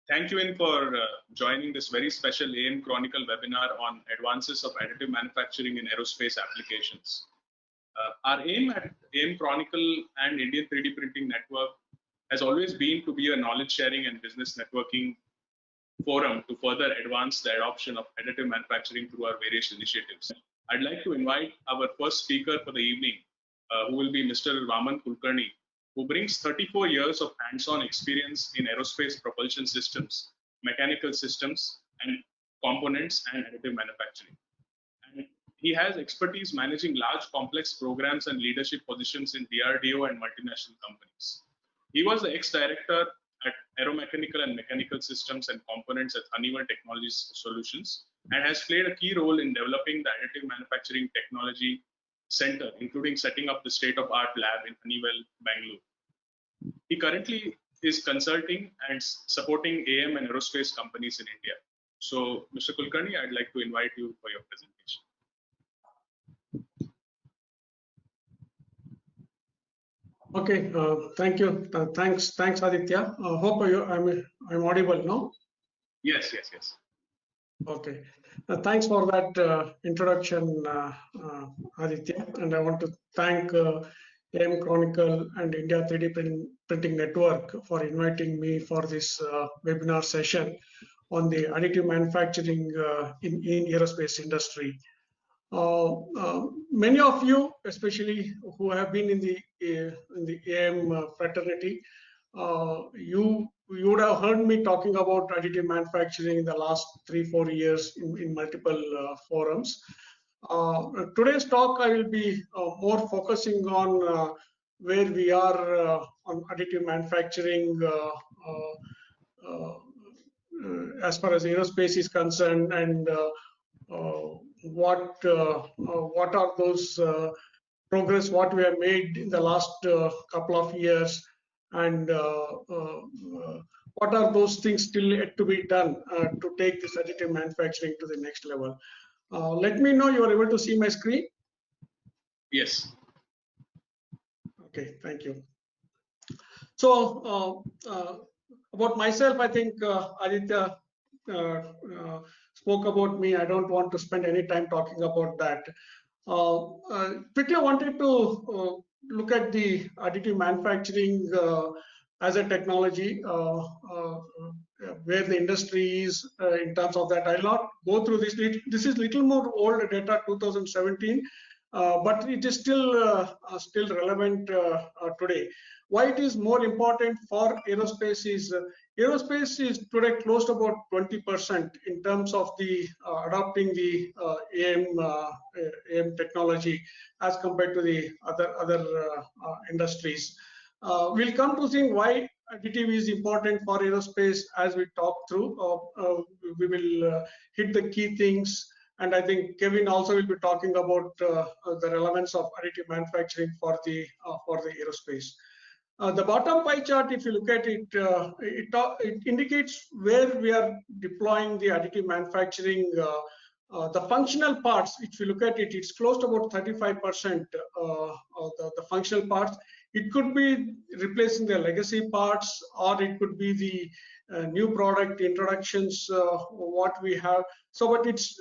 Thank you for joining this very special AM Chronicle webinar on advances of additive manufacturing in aerospace applications. Our aim at AM Chronicle and Indian 3D Printing Network has always been to be a knowledge sharing and business networking forum to further advance the adoption of additive manufacturing through our various initiatives. I'd like to invite our first speaker for the evening, who will be Mr. Raman Kulkarni, who brings 34 years of hands-on experience in aerospace propulsion systems, mechanical systems, and components and additive manufacturing. And he has expertise managing large complex programs and leadership positions in DRDO and multinational companies. He was the ex-director at Aeromechanical and Mechanical Systems and Components at Honeywell Technologies Solutions, and has played a key role in developing the Additive Manufacturing Technology Center, including setting up the state-of-art lab in Honeywell, Bangalore. He currently is consulting and supporting AM and aerospace companies in India. So, Mr. Kulkarni, I'd like to invite you for your presentation. Okay, thank you. Thanks, Aditya. Hope I'm audible now. Yes. Okay, thanks for that introduction, Aditya. And I want to thank AM Chronicle and India 3D Printing Network for inviting me for this webinar session on the additive manufacturing in aerospace industry. Many of you, especially who have been in the AM fraternity, you would have heard me talking about additive manufacturing in the last 3-4 years in multiple forums. Today's talk, I will be more focusing on where we are on additive manufacturing as far as aerospace is concerned, and what are those progress what we have made in the last couple of years, and what are those things still yet to be done to take this additive manufacturing to the next level. Let me know you are able to see my screen. Yes. Okay, thank you. So about myself, I think Aditya spoke about me. I don't want to spend any time talking about that. Quickly, I wanted to look at the additive manufacturing as a technology, where the industry is in terms of that. I'll not go through this. This is little more old data, 2017, but it is still relevant today. Why it is more important for aerospace is aerospace is today close to about 20% in terms of the adopting the AM technology as compared to the other industries. We'll come to see why additive is important for aerospace as we talk through. We will hit the key things, and I think Kevin also will be talking about the relevance of additive manufacturing for the aerospace. The bottom pie chart, if you look at it, it indicates where we are deploying the additive manufacturing. The functional parts, if you look at it, it's close to about 35% of the functional parts. It could be replacing the legacy parts, or it could be the new product introductions, what we have. So, but it's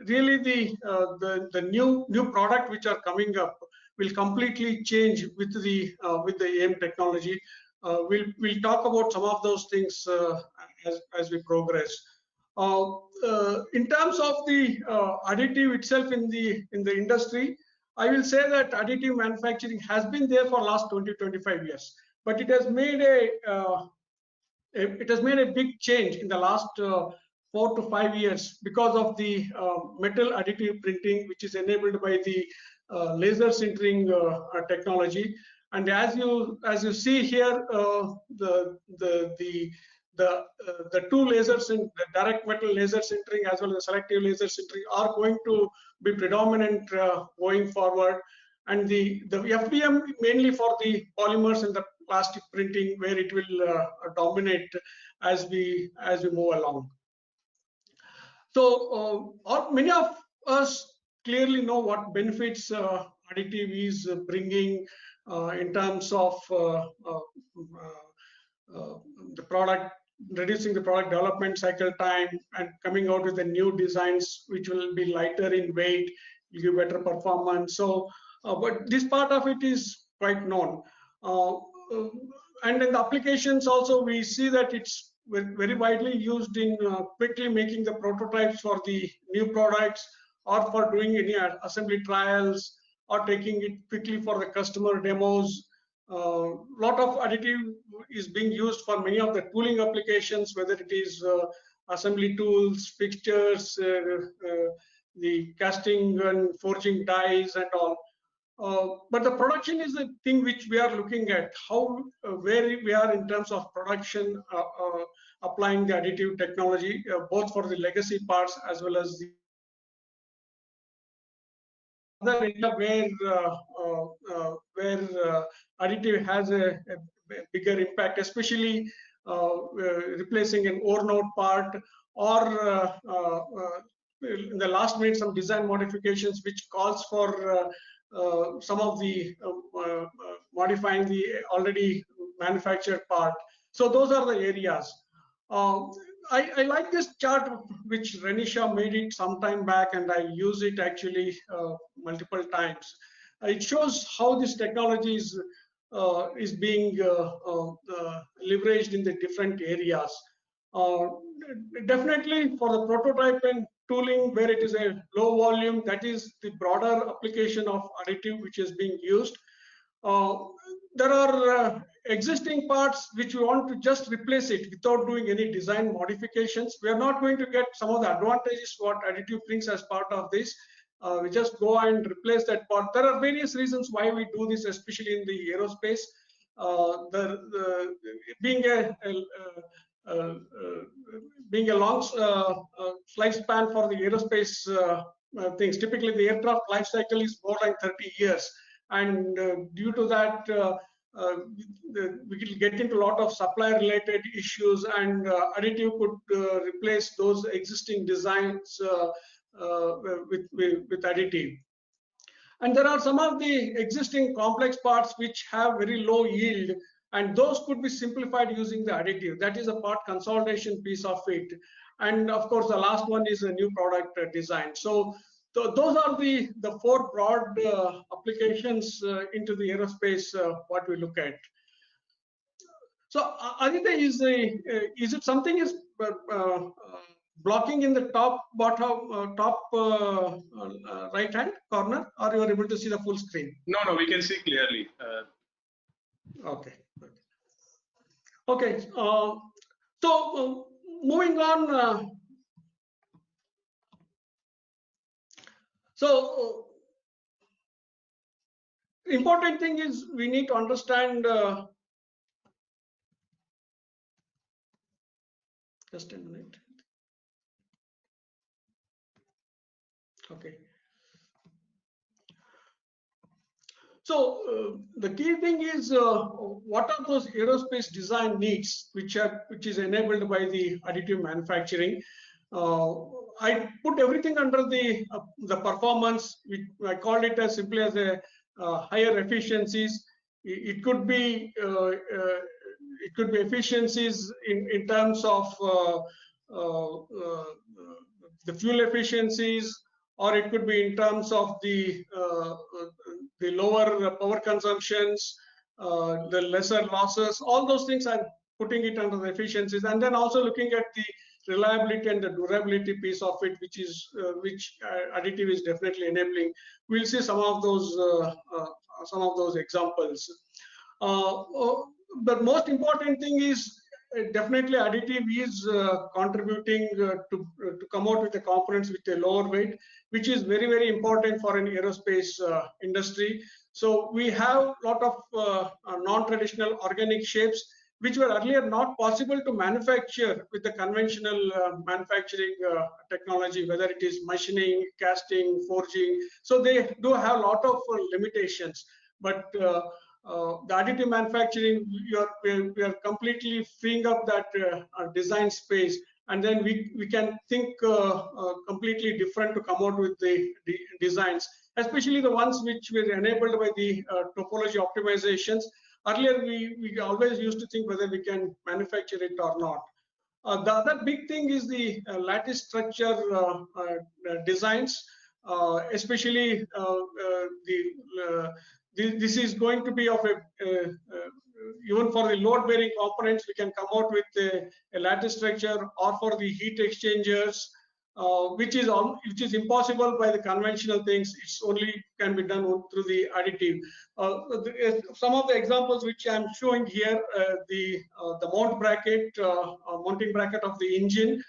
really the new product which are coming up will completely change with the AM technology. We'll talk about some of those things as we progress. In terms of the additive itself in the industry, I will say that additive manufacturing has been there for last 20-25 years, but it has made a big change in the last 4 to 5 years because of the metal additive printing, which is enabled by the laser sintering technology. And as you see here, the two lasers, in the direct metal laser sintering as well as the selective laser sintering, are going to be predominant going forward. And the FDM mainly for the polymers and the plastic printing, where it will dominate as we move along. So many of us clearly know what benefits additive is bringing in terms of the product reducing the product development cycle time and coming out with the new designs which will be lighter in weight, will give better performance. So, but this part of it is quite known. And in the applications also, we see that it's very widely used in quickly making the prototypes for the new products, or for doing any assembly trials, or taking it quickly for the customer demos. Lot of additive is being used for many of the tooling applications, whether it is assembly tools, fixtures, the casting and forging dies and all. But the production is the thing which we are looking at, how where we are in terms of production, applying the additive technology, both for the legacy parts as well as the other area where additive has a bigger impact, especially replacing an ore node part, or in the last minute some design modifications which calls for some of the modifying the already manufactured part. So those are the areas. I like this chart which Renisha made it some time back, and I use it actually multiple times. It shows how this technology is being leveraged in the different areas. Definitely for the prototype and tooling, where it is a low volume, that is the broader application of additive which is being used. There are existing parts which we want to just replace it without doing any design modifications. We are not going to get some of the advantages what additive brings as part of this. We just go and replace that part. There are various reasons why we do this, especially in the aerospace. Being a long lifespan for the aerospace things, typically the aircraft life cycle is more than 30 years. And due to that, we will get into a lot of supply related issues, and additive could replace those existing designs with additive. And there are some of the existing complex parts which have very low yield, and those could be simplified using the additive. That is a part consolidation piece of it. And of course, the last one is a new product design. So those are the four broad applications into the aerospace what we look at. So Aditya, is it something is blocking in the top bottom top right hand corner, or you are able to see the full screen? No, we can see clearly. Okay. Okay. So moving on. So important thing is we need to understand. Just a minute. Okay. So the key thing is what are those aerospace design needs which is enabled by the additive manufacturing. I put everything under the performance. I call it as simply as a higher efficiencies. It could be efficiencies in terms of the fuel efficiencies, or it could be in terms of the lower power consumptions, the lesser losses. All those things I'm putting it under the efficiencies, and then also looking at the reliability and the durability piece of it, which additive is definitely enabling. We'll see some of those examples. The most important thing is definitely additive is contributing to come out with the components with a lower weight, which is very, very important for an aerospace industry. So we have a lot of non-traditional organic shapes which were earlier not possible to manufacture with the conventional manufacturing technology, whether it is machining, casting, forging. So they do have a lot of limitations. But the additive manufacturing, we are completely freeing up that design space, and then we can think completely different to come out with the designs, especially the ones which were enabled by the topology optimizations. Earlier, we always used to think whether we can manufacture it or not. The other big thing is the lattice structure designs, especially this is going to be of a even for the load bearing components, we can come out with a lattice structure, or for the heat exchangers, which is impossible by the conventional things. It's only can be done through the additive. Some of the examples which I'm showing here, the mount bracket, mounting bracket of the engine,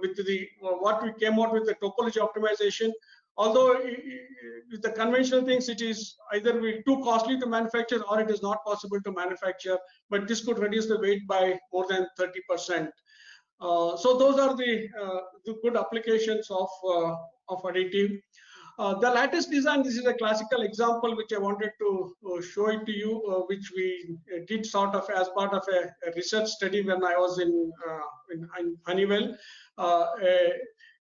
with the what we came out with the topology optimization. Although with the conventional things, it is either too costly to manufacture or it is not possible to manufacture, but this could reduce the weight by more than 30%. So those are the good applications of additive. The lattice design, this is a classical example which I wanted to show it to you, which we did sort of as part of a research study when I was in Honeywell.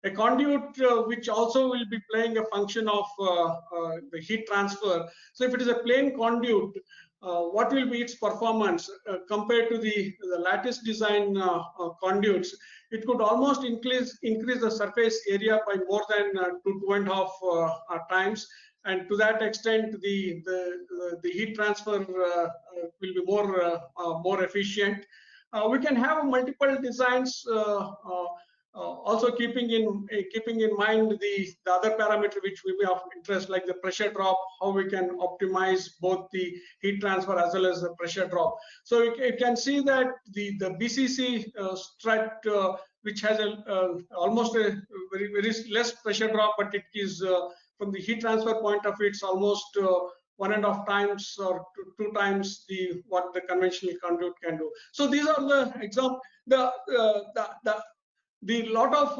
A conduit which also will be playing a function of the heat transfer. So if it is a plain conduit, what will be its performance compared to the lattice design conduits? It could almost increase the surface area by more than 2.5 times, and to that extent, the heat transfer will be more efficient. We can have multiple designs. Also keeping in mind the other parameter which will be of interest, like the pressure drop, how we can optimize both the heat transfer as well as the pressure drop. So you can see that the BCC strut, which has almost a very less pressure drop, but it is from the heat transfer point of view, it's almost 1.5 times or 2 times what the conventional conduit can do. So these are the examples. The lot of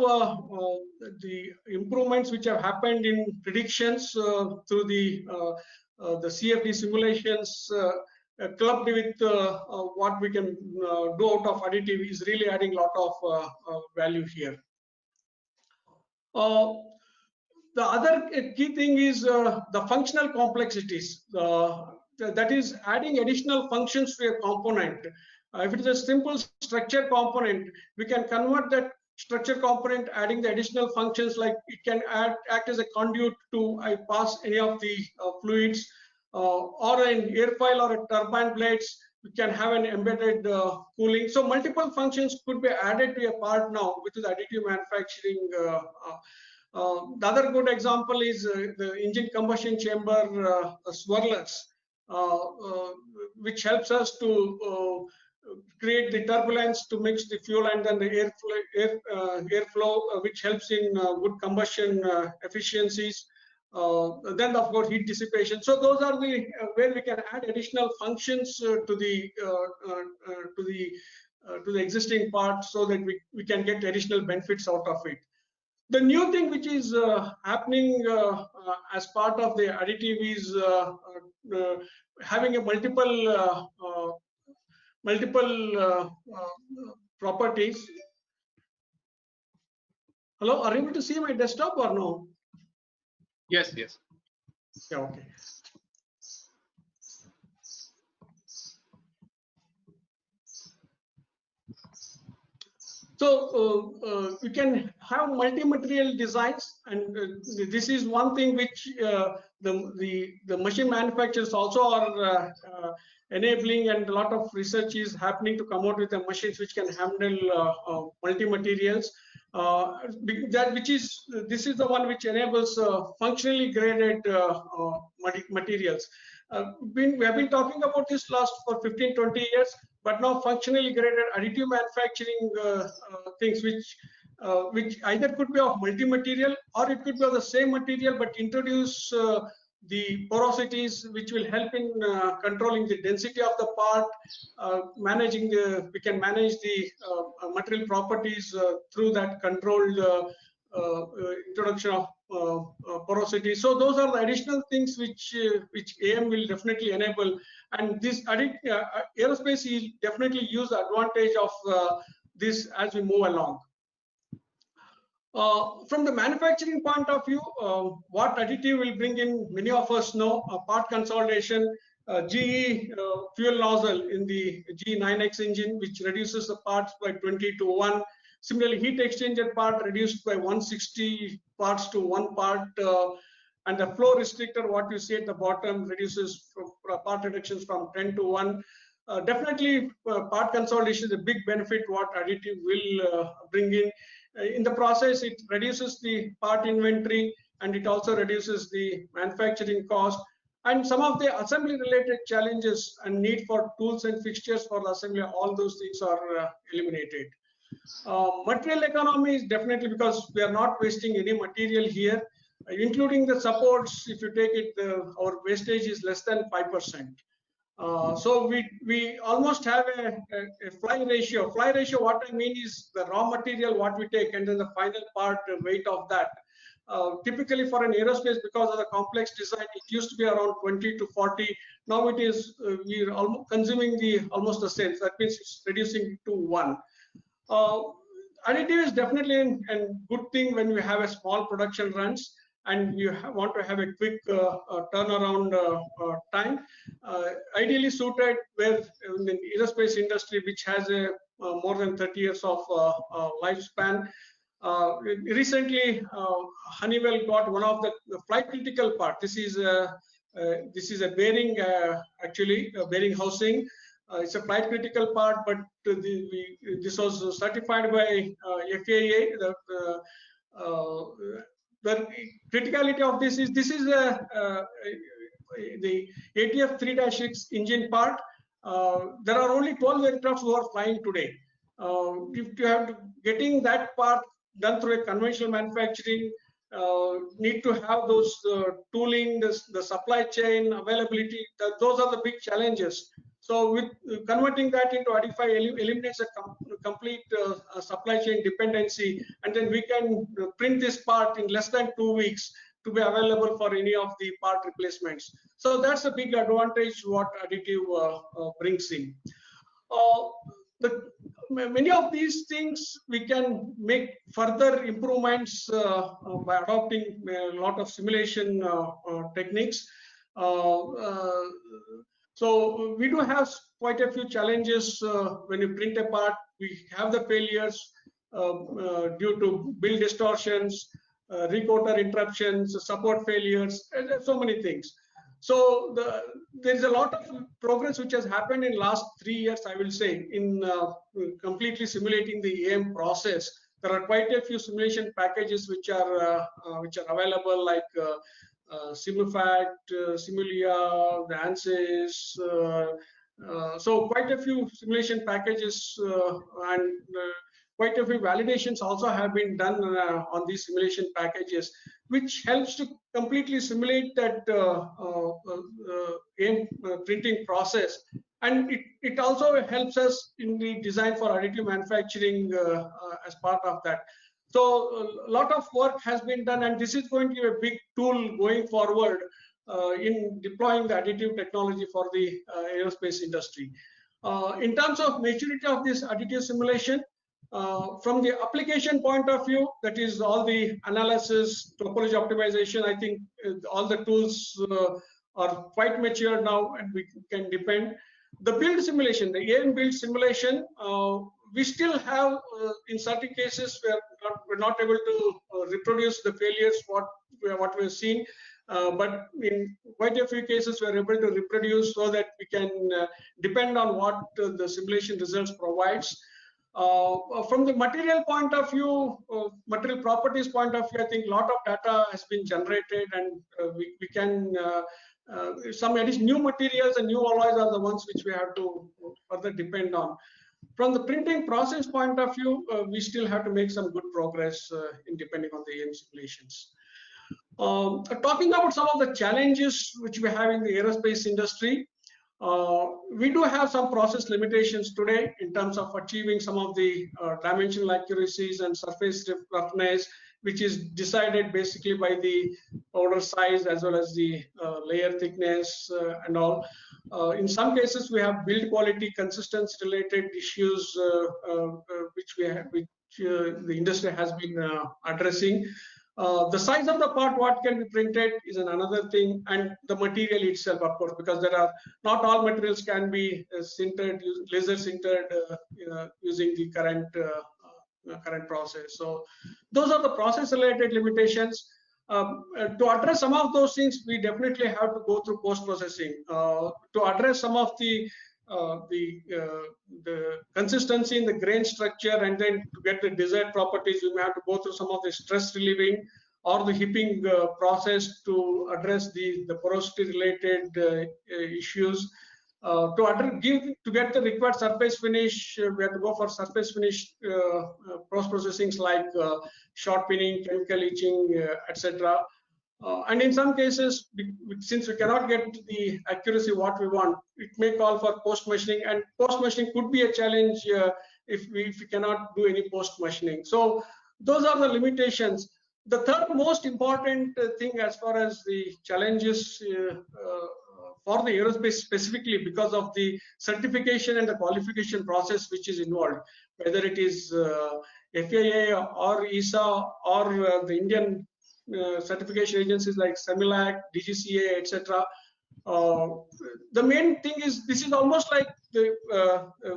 the improvements which have happened in predictions through the CFD simulations clubbed with what we can do out of additive is really adding a lot of value here. The other key thing is the functional complexities. That is adding additional functions to a component. If it is a simple structure component, we can convert that structure component, adding the additional functions, like it can act as a conduit to pass any of the fluids, or an airfoil or a turbine blades. We can have an embedded cooling. So multiple functions could be added to a part now with the additive manufacturing. The other good example is the engine combustion chamber swirlers, which helps us to create the turbulence to mix the fuel and then the airflow, which helps in good combustion efficiencies. Then of course heat dissipation. So those are the where we can add additional functions to the existing part, so that we can get additional benefits out of it. The new thing which is happening as part of the additive is having a multiple properties. Hello, are you able to see my desktop or no? Yes, yes. Yeah, okay. So we can have multi-material designs, and this is one thing which the machine manufacturers also are enabling, and a lot of research is happening to come out with the machines which can handle multi-materials. This is the one which enables functionally graded materials. We have been talking about this for 15-20 years, but now functionally graded additive manufacturing things which either could be of multi-material, or it could be of the same material but introduce the porosities which will help in controlling the density of the part, we can manage the material properties through that controlled introduction of porosity. So those are the additional things which AM will definitely enable, and this aerospace will definitely use the advantage of this as we move along. From the manufacturing point of view, what additive will bring in, many of us know, part consolidation. GE fuel nozzle in the GE9X engine, which reduces the parts by 20 to 1. Similarly, heat exchanger part reduced by 160 parts to 1 part. And the flow restrictor, what you see at the bottom, reduces part reductions from 10 to 1. Definitely, part consolidation is a big benefit what additive will bring in. In the process, it reduces the part inventory, and it also reduces the manufacturing cost. And some of the assembly related challenges and need for tools and fixtures for the assembly, all those things are eliminated. Material economy is definitely, because we are not wasting any material here, including the supports. If you take it, our wastage is less than 5%. So we almost have a fly ratio. Fly ratio, what I mean is the raw material what we take, and then the final part weight of that. Typically for an aerospace, because of the complex design, it used to be around 20 to 40. Now it is we're almost consuming almost the same. So that means it's reducing to 1. Additive is definitely a good thing when we have a small production runs and you want to have a quick turnaround time. Ideally suited where in the aerospace industry, which has a more than 30 years of lifespan. Recently, Honeywell got one of the flight critical part. This is a bearing, actually a bearing housing. It's a flight critical part, but this was certified by FAA. The criticality of this is the ATF 3-6 engine part. There are only 12 aircrafts who are flying today. If you have getting that part done through a conventional manufacturing, need to have those tooling, the supply chain availability. Those are the big challenges. So with converting that into Adify eliminates a complete supply chain dependency, and then we can print this part in less than 2 weeks to be available for any of the part replacements. So that's a big advantage what additive brings in. Many of these things we can make further improvements by adopting a lot of simulation techniques. So we do have quite a few challenges when you print a part. We have the failures due to build distortions, recoater interruptions, support failures, and so many things. So there is a lot of progress which has happened in last 3 years, I will say, in completely simulating the AM process. There are quite a few simulation packages which are available, like Simufat, Simulia, the ANSYS. So quite a few simulation packages and quite a few validations also have been done on these simulation packages, which helps to completely simulate that AM printing process. And it also helps us in the design for additive manufacturing as part of that. So a lot of work has been done, and this is going to be a big tool going forward in deploying the additive technology for the aerospace industry. In terms of maturity of this additive simulation, from the application point of view, that is all the analysis, topology optimization, I think all the tools are quite mature now, and we can depend. The build simulation, the AM build simulation, we still have in certain cases we're not able to reproduce the failures what we've seen, but in quite a few cases we're able to reproduce so that we can depend on what the simulation results provides. From the material point of view, material properties point of view, I think a lot of data has been generated, and we can some additional new materials and new alloys are the ones which we have to further depend on. From the printing process point of view, we still have to make some good progress in depending on the AM simulations. Talking about some of the challenges which we have in the aerospace industry, we do have some process limitations today in terms of achieving some of the dimensional accuracies and surface roughness, which is decided basically by the powder size as well as the layer thickness and all. In some cases, we have build quality consistency related issues which the industry has been addressing. The size of the part, what can be printed, is another thing, and the material itself, of course, because there are not all materials can be sintered, laser sintered using the current process. So those are the process-related limitations. To address some of those things, we definitely have to go through post-processing. To address some of the consistency in the grain structure, and then to get the desired properties, we may have to go through some of the stress relieving or the hipping process to address the porosity related issues. To get the required surface finish, we have to go for surface finish post-processings like short pinning, chemical etching, etc. And in some cases, since we cannot get the accuracy what we want, it may call for post machining, and post machining could be a challenge if we cannot do any post machining. So those are the limitations. The third most important thing as far as the challenges for the aerospace specifically, because of the certification and the qualification process which is involved, whether it is FAA or ESA or the Indian certification agencies like CEMILAC, DGCA, etc. The main thing is, this is almost like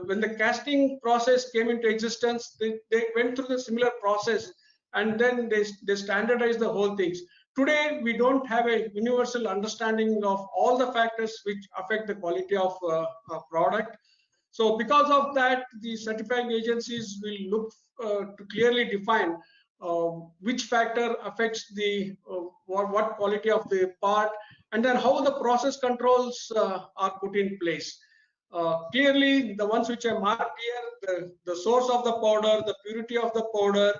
when the casting process came into existence, they went through the similar process, and then they standardized the whole things. Today, we don't have a universal understanding of all the factors which affect the quality of a product. So because of that, the certifying agencies will look to clearly define which factor affects the what quality of the part, and then how the process controls are put in place. Clearly, the ones which I marked here, the source of the powder, the purity of the powder,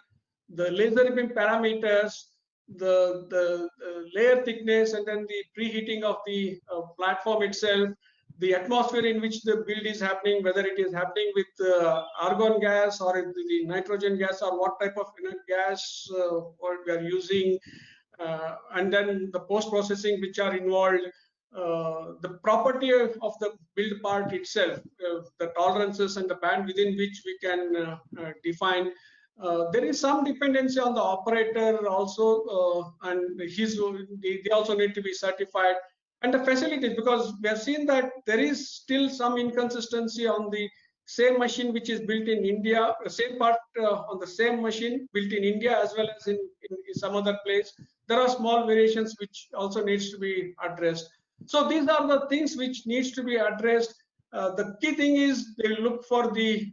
the laser beam parameters, the layer thickness, and then the preheating of the platform itself, the atmosphere in which the build is happening, whether it is happening with argon gas or the nitrogen gas, or what type of inert gas what we are using, and then the post-processing which are involved, the property of the build part itself, the tolerances and the band within which we can define. There is some dependency on the operator also, and they also need to be certified, and the facilities, because we have seen that there is still some inconsistency on the same machine which is built in India, the same part on the same machine built in India as well as in some other place. There are small variations which also needs to be addressed. So these are the things which needs to be addressed. The key thing is they look for the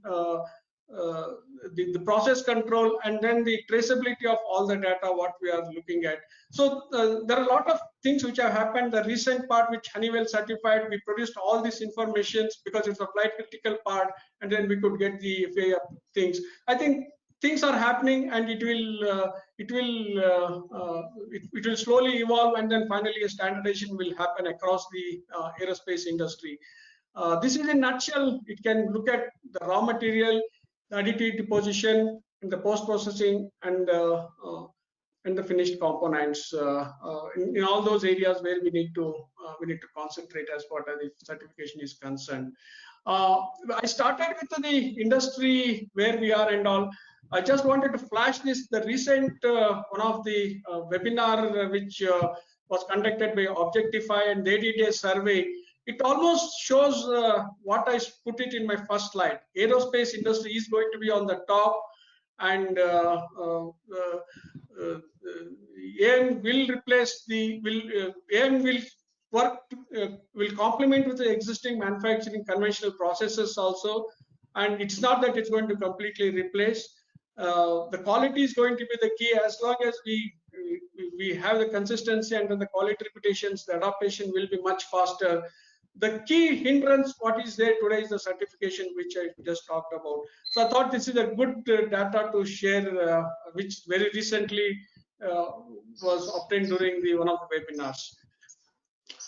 process control, and then the traceability of all the data what we are looking at. So there are a lot of things which have happened. The recent part which Honeywell certified, we produced all these informations because it's a flight critical part, and then we could get the FAA things. I think things are happening, and it will slowly evolve, and then finally a standardization will happen across the aerospace industry. This is in a nutshell. It can look at the raw material, the additive deposition, and the post-processing, and the finished components in all those areas where we need to concentrate as far as the certification is concerned. I started with the industry where we are and all. I just wanted to flash this. The recent one of the webinar which was conducted by Objectify, and they did a survey. It almost shows what I put it in my first slide. Aerospace industry is going to be on the top, and AM will replace AM will work will complement with the existing manufacturing conventional processes also, and it's not that it's going to completely replace. The quality is going to be the key. As long as we have the consistency and then the quality reputations, the adaptation will be much faster. The key hindrance what is there today is the certification which I just talked about. So I thought this is a good data to share, which very recently was obtained during one of the webinars.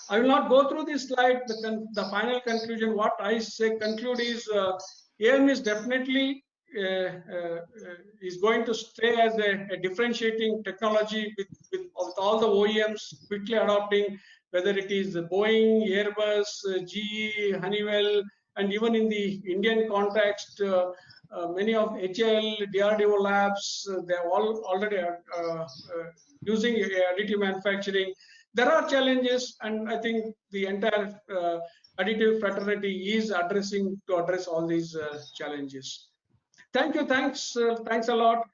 I will not go through this slide. The final conclusion, what I say conclude is AM is definitely is going to stay as a differentiating technology with all the OEMs quickly adopting, whether it is Boeing, Airbus, GE, Honeywell, and even in the Indian context, many of HAL, DRDO labs, they're all already using additive manufacturing. There are challenges, and I think the entire additive fraternity is address all these challenges. Thank you. Thanks a lot.